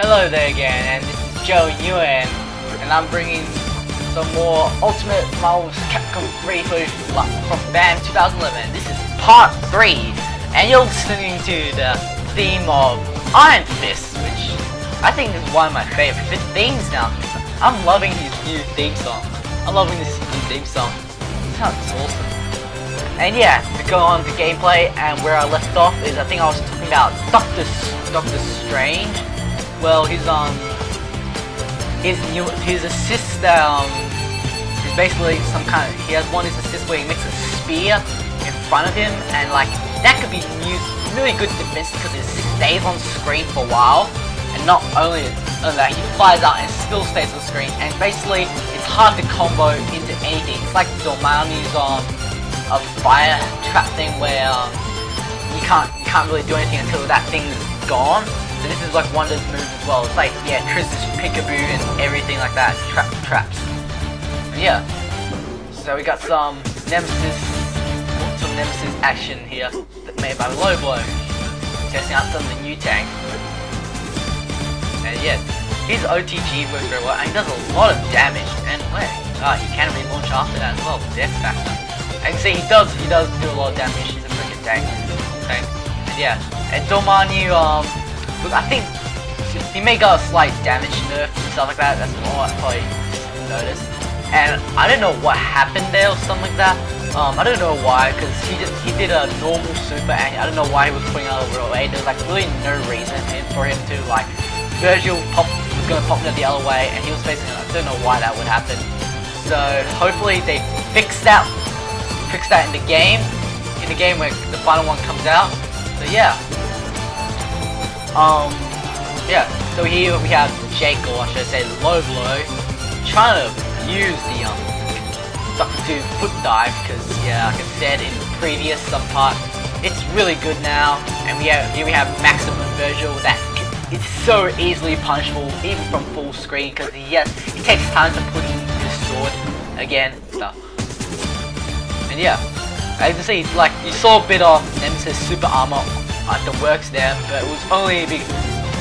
Hello there again, and this is NewiN, and I'm bringing some more Ultimate Marvel's Capcom 3 footage from BAM 2011. This is part 3, and you're listening to the theme of Iron Fist, which I think is one of my favorite themes now. I'm loving his new theme song. I'm loving this new theme song. It sounds awesome. And yeah, to go on to gameplay, and where I left off is I think I was talking about Doctor Strange. Well, his assist is basically some kind of, he has one of his assists where he makes a spear in front of him, and like that could be used really good defense because it stays on screen for a while, and not only that, he flies out and still stays on screen, and basically it's hard to combo into anything. It's like Domani's a fire trap thing where you can't really do anything until that thing's gone. So this is like one of those moves as well. It's like, yeah, Tris's Peekaboo and everything like that. Traps. And yeah. So we got some Nemesis action here made by Low Blow. Testing out some of the new tank. And yeah, his OTG works very well, and he does a lot of damage. And wait, he can relaunch after that as well. Death factor. And see, he does do a lot of damage. He's a freaking tank. And yeah, and Domani, look, I think he may got a slight damage nerf and stuff like that. That's all I probably noticed. And I don't know what happened there or something like that. I don't know why, because he did a normal super, and I don't know why he was putting out a real way. There's like really no reason for him to, like, Vergil was gonna pop the other way, and he was facing it. I don't know why that would happen. So hopefully they fix that in the game where the final one comes out. So yeah. Yeah, so here we have Jake, or I should say Low Blow, trying to use the Doctor 2 foot dive, because yeah, like I said in the previous part, it's really good now. And here we have Maximum Vergil that is so easily punishable even from full screen, because he takes time to put in his sword again stuff. And yeah, as you can see, like, you saw a bit of Nemesis super armor at the works there, but it was only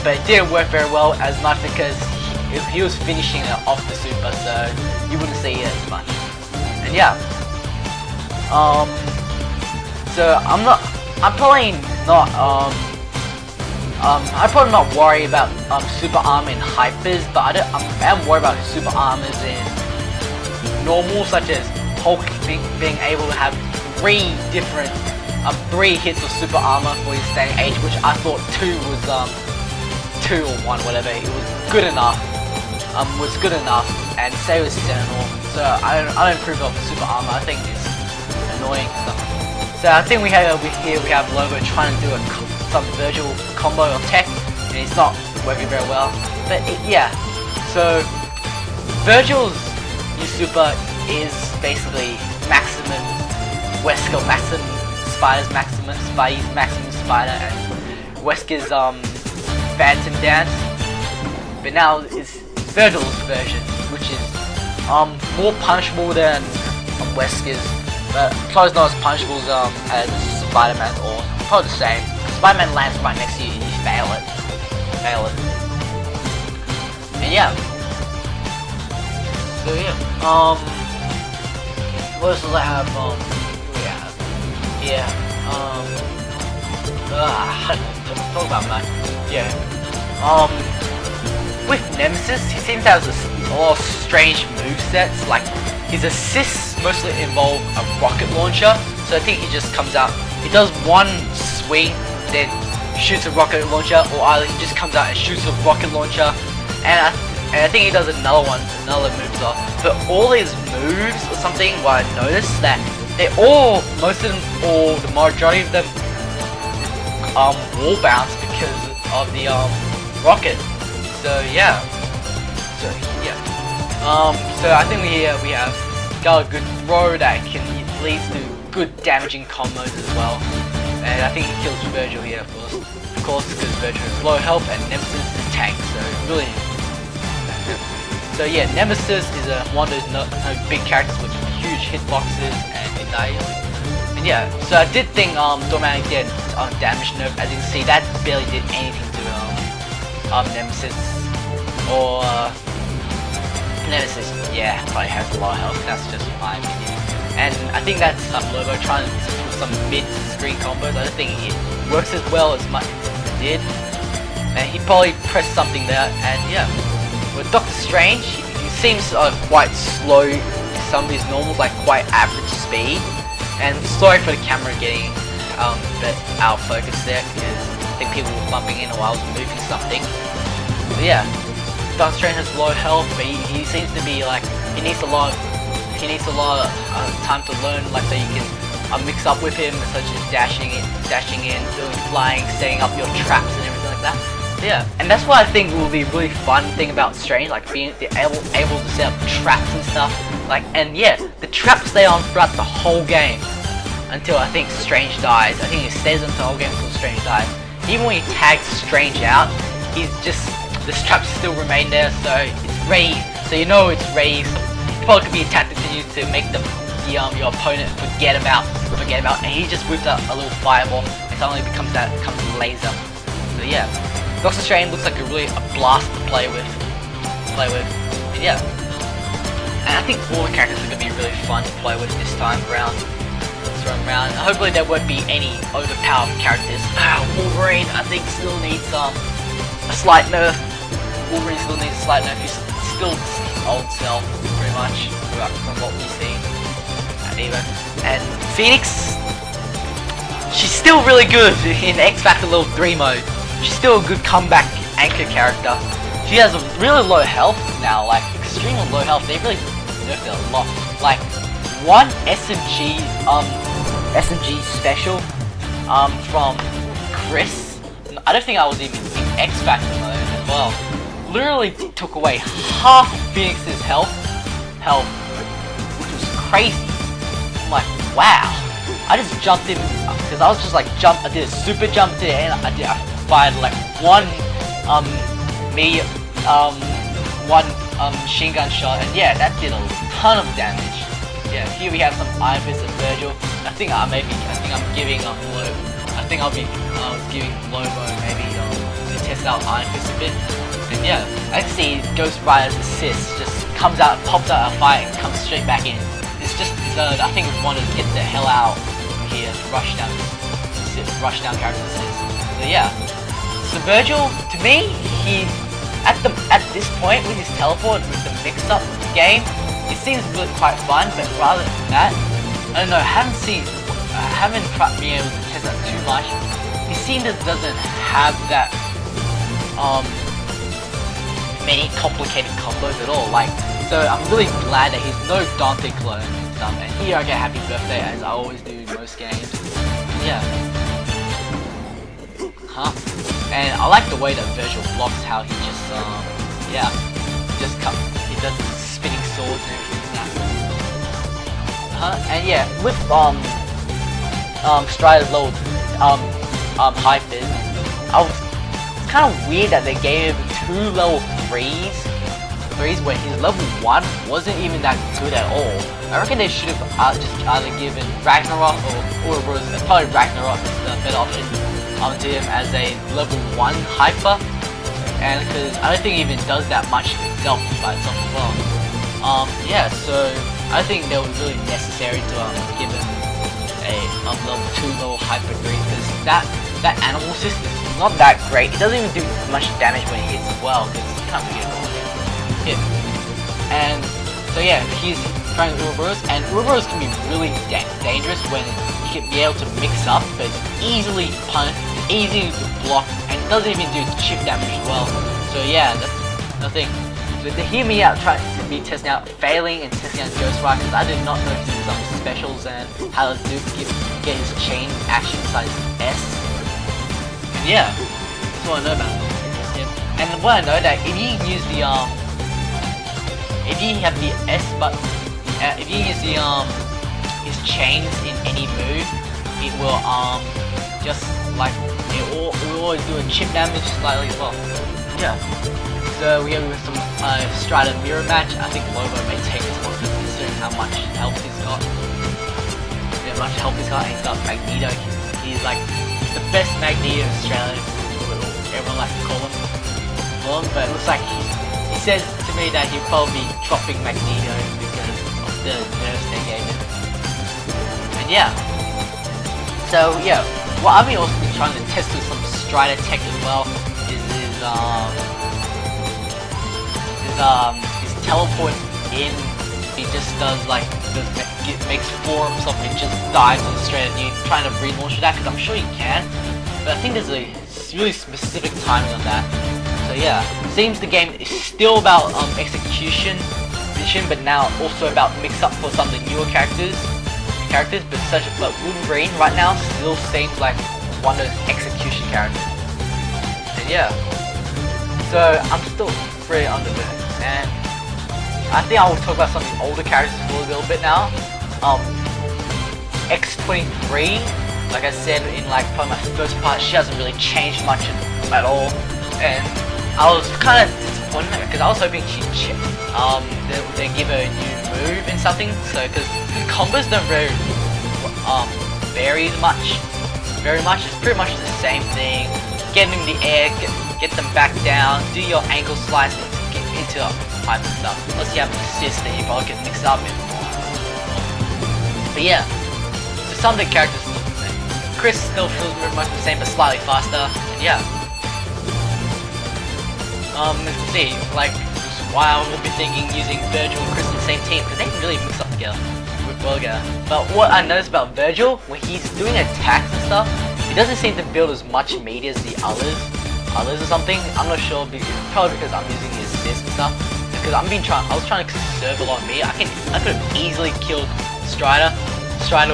but it didn't work very well as much because he was finishing it off the super, so you wouldn't see it as much. And yeah, so I'm probably not worried about super armor in hypers, but I am worried about super armors in normal, such as Hulk being able to have 3 hits of super armor for his standing H, which I thought 2 was 2 or 1, whatever. It was good enough. And say it was Sentinel. So I don't approve of super armor. I think it's annoying stuff. So I think we have Lobo trying to do some Vergil combo or tech, and it's not working very well. But yeah. So Vergil's new super is basically Maximum Wesker, Spidey's Maximum Spider, and Wesker's Phantom Dance. But now it's Vergil's version, which is more punishable than Wesker's, but probably not as punishable as Spider-Man, or probably the same. Spider-Man lands right next to you and you fail it. And yeah. So yeah. What else do I have? Talk about that. Yeah. With Nemesis, he seems to have a lot of strange movesets. Like, his assists mostly involve a rocket launcher. So I think he just comes out, he does one swing, then shoots a rocket launcher, or either he just comes out and shoots a rocket launcher, and I think he does another moves off. But all his moves or something, what I noticed that they all, the majority of them, wall bounce because of the rocket. So yeah. So I think we have got a good throw that leads to good damaging combos as well. And I think he kills Vergil here, of course, because Vergil is low health and Nemesis is tank. So really. So yeah, Nemesis is one of those big characters with huge hitboxes and And yeah, so I did think Domani did damage nerf. As you can see, that barely did anything Nemesis or Nemesis, yeah, probably has a lot of health. That's just my opinion. And I think that's Lobo trying to do some mid-screen combos. I don't think it works as well as much as it did. And he probably pressed something there. And yeah, with Doctor Strange, he seems quite slow. Some of his normals like quite average speed. And sorry for the camera getting a bit out of focus there, because I think people were bumping in while I was moving something. But yeah, Doctor Strange has low health, but he seems to be like he needs a lot of time to learn, like so you can mix up with him, such as dashing in, doing flying, setting up your traps and everything like that. So yeah, and that's what I think will be really fun thing about Strange, like being able to set up traps and stuff. Like, and yeah, the traps stay on throughout the whole game until I think Strange dies. I think it stays on the whole game until Strange dies. Even when you tag Strange out, the traps still remain there, so it's ready. So you know it's ready. It probably could be a tactic to use to make your opponent forget about, and he just whips out a little fireball and suddenly becomes a laser. So yeah, Doctor Strange looks like a blast to play with. And yeah, and I think all the characters are gonna be really fun to play with this time around. Hopefully there won't be any overpowered characters. Wolverine, I think, still needs a slight nerf. Wolverine still needs a slight nerf. He's still old self, pretty much, from what we see at Evo. And Phoenix, she's still really good in X Factor Level 3 mode. She's still a good comeback anchor character. She has a really low health now, like extremely low health. They really nerfed it a lot. Like one SMG special from Chris. I don't think I was even in X Factor mode as well. Literally took away half Phoenix's health, which was crazy. I'm like, wow. I just jumped in because I was just like I did a super jump to the end. I fired like one machine gun shot, and yeah, that did a ton of damage. Yeah, here we have some Iron Fist and Vergil. I think I'm giving Lobo maybe to test out Iron Fist a bit. And yeah, I can see Ghost Rider's assist just comes out, pops out a fight, and comes straight back in. It's just I think we want to get the hell out here, rush down character assist. So yeah, so Vergil, to me, he at this point with his teleport, with the mix-up game, it seems really quite fun. But rather than that, I don't know. I haven't been able to test that too much. He seems that doesn't have that many complicated combos at all. Like, so I'm really glad that he's no Dante clone and stuff. And here I get happy birthday as I always do in most games. Yeah. And I like the way that Vergil blocks, how he just he does the spinning swords and everything like that. And yeah, with Strider's level high fizz, it's kind of weird that they gave him 2 level 3s when his level 1 wasn't even that good at all. I reckon they should have just either given Ragnarok or probably Ragnarok is the better option to him as a level 1 hyper, and because I don't think he even does that much by itself as well. Yeah, so I think that was really necessary to give him a level 2 level hyper 3, because that animal system is not that great. It doesn't even do much damage when it hits as well, because you can't really hit. And so yeah, he's trying Ouroboros, and Ouroboros can be really dangerous when you can be able to mix up, but it's easily punched, easy to block, and it doesn't even do chip damage as well. So yeah, that's the thing. So to hear me out trying to be testing out, failing and testing out Ghost Rider, because I did not know his specials and how to get his chain action besides S. And yeah, that's what I know about him. And what I know that if you use the if you have the S button, if you use the his chains in any move, it will just like it will always do a chip damage slightly as well. Yeah. So we have some Strider mirror match. I think Lobo may take this one considering how much health he's got. He's got Magneto. He's like the best Magneto in Australia, everyone likes to call him. for him, but it looks like he says to me that he'll probably be dropping Magneto because of the nerfs they gave him. And yeah. So yeah, what I've also been trying to test with some Strider tech as well is teleport in. He just does like makes forms of it, just dives on the straight at you, trying to relaunch that, because I'm sure you can, but I think there's a really specific timing on that. So yeah, seems the game is still about execution, but now also about mix up for some of the newer characters, but Wolverine right now still seems like one of those execution characters. And yeah, so I'm still pretty under it, and I think I will talk about some of the older characters for a little bit now. X23, like I said in like probably my first part, she hasn't really changed much at all, and I was kind of disappointed because I was hoping she'd they give her a new move and something. So because combos don't very very much. It's pretty much the same thing. Get them in the air, get them back down, do your ankle slice, and get into type of stuff. Unless you have an assist, then you probably get mixed up in. But yeah, so some of the characters look the same. Chris still feels very much the same, but slightly faster. And yeah. Let's see, like, why I will be thinking using Vergil and Chris in the same team, because they can really mix up together. But what I noticed about Vergil, when he's doing attacks and stuff, he doesn't seem to build as much meter as the others or something. I'm not sure, probably because I'm using the assist and stuff. Because I was trying to conserve a lot of meter. I could have easily killed Strider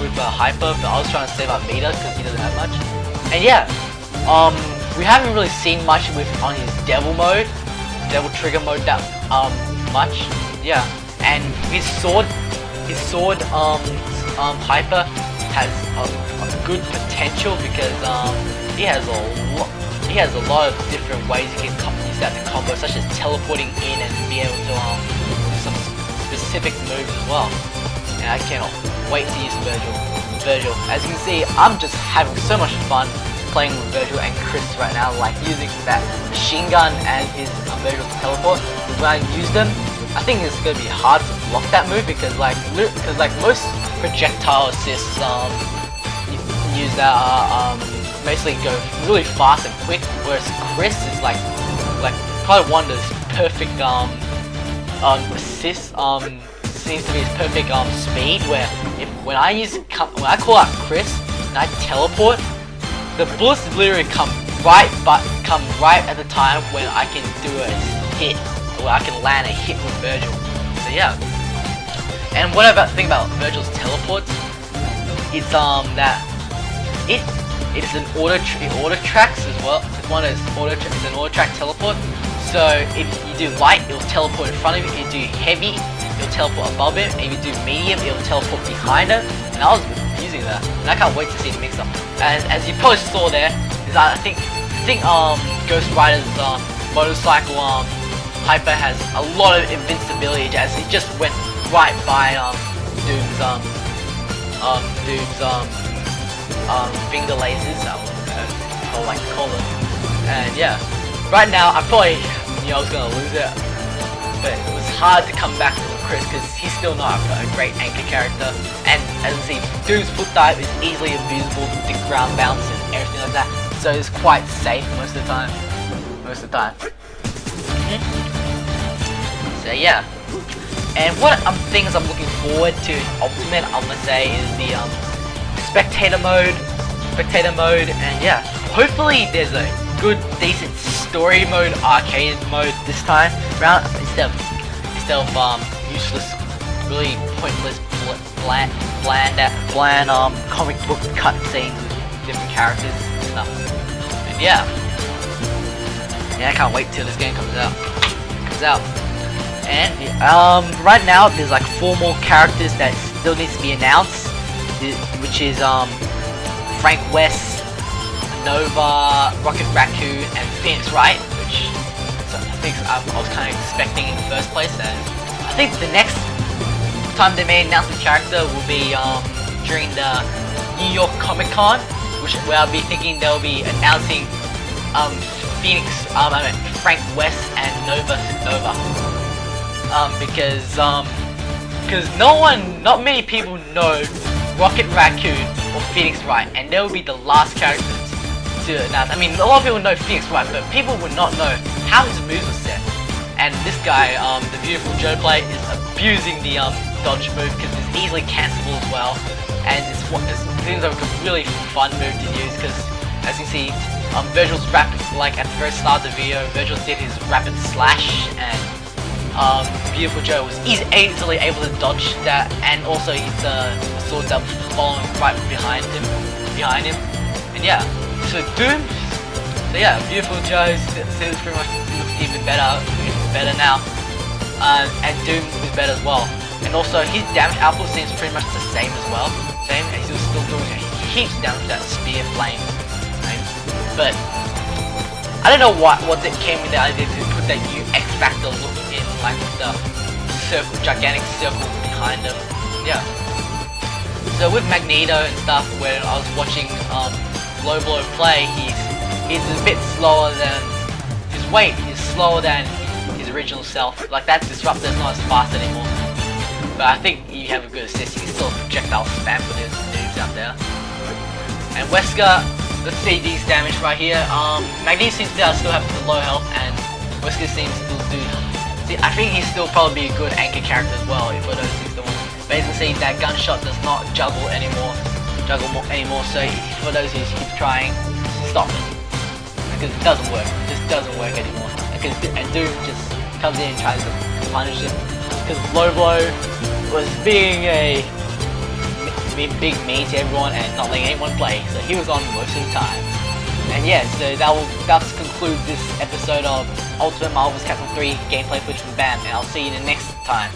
with a hyper, but I was trying to save up meter because he doesn't have much. And yeah, we haven't really seen much on his devil trigger mode that much. Yeah, and his sword hyper has a good potential because he has a lot of different ways you can use that to combo, such as teleporting in and be able to do some specific moves as well. And I cannot wait to use Vergil. As you can see, I'm just having so much fun playing with Vergil and Chris right now, like using that machine gun and his Vergil teleport. When I use them, I think it's gonna be hard to block that move because like most projectile assists use that basically go really fast and quick, whereas Chris is like probably one of those perfect assists. Seems to be his perfect speed, where when I call out Chris and I teleport, the bullets literally come right at the time when I can do a hit, where I can land a hit with Vergil. So yeah. And what I think about Vergil's teleports is that it is an auto tracks as well. It's one of those it's an auto track teleport. So if you do light, it'll teleport in front of you. If you do heavy, it'll teleport above it. And if you do medium, it'll teleport behind it. And I was using that, and I can't wait to see the mix up. And as you probably saw there, is I think Ghost Rider's motorcycle hyper has a lot of invincibility, as it just went right by Doom's finger lasers. I would like to call it. And yeah, right now I probably knew I was gonna lose it, but it was hard to come back from Chris because he's still not a great anchor character. And as you see, Doom's foot dive is easily invisible with the ground bounce and everything like that, so it's quite safe most of the time. So yeah, and what things I'm looking forward to Ultimate, I'm gonna say, is the spectator mode, and yeah, hopefully there's a good, decent story mode, arcade mode this time around, instead of useless, really pointless, bland comic book cutscenes with different characters and stuff. And yeah, I can't wait till this game comes out. And right now there's like 4 more characters that still needs to be announced, which is Frank West, Nova, Rocket Raccoon, and Phoenix Wright, which I think I was kind of expecting in the first place. And I think the next time they may announce the character will be during the New York Comic Con, where I'll be thinking they'll be announcing Phoenix, I mean Frank West and Nova, because not many people know Rocket Raccoon or Phoenix Wright, and they will be the last characters to announce. I mean, a lot of people know Phoenix Wright, but people would not know how his moves were set. And this guy, the beautiful Joe Play, is abusing the dodge move because it's easily cancelable as well, and it seems like a really fun move to use because, as you see, Vergil's rapid, like at the very start of the video, Vergil did his rapid slash, and beautiful Joe was easily able to dodge that, and also his swords that were following right behind him, and yeah, so Doom. So yeah, beautiful Joe seems pretty much looks even better now, and Doom is better as well. And also his damage output seems pretty much the same as well. Same, and he's still doing heaps of damage with that spear flame. Right? But I don't know what came with the idea to put that new X Factor look in, like the circle, gigantic circle behind him. Yeah. So with Magneto and stuff, when I was watching Low Blow play, he's a bit slower than his weight is slower than his original self. Like that Disruptor is not as fast anymore. But I think you have a good assist. You can still projectile spam with his moves out there. And Wesker, let's see these damage right here. Magneto seems to still have the low health, and Wesker seems to do. See, I think he's still probably be a good anchor character as well. If for those things don't. But as you can see, that gunshot does not juggle anymore. So for those who keep trying, stop it. Because it doesn't work. It just doesn't work anymore. And Doom just comes in and tries to punish him. Because Low Blow was being a big mean to everyone and not letting anyone play, so he was on most of the time. And yeah, so that's conclude this episode of Ultimate Marvel's Capcom 3 gameplay footage from BAM, and I'll see you in the next time.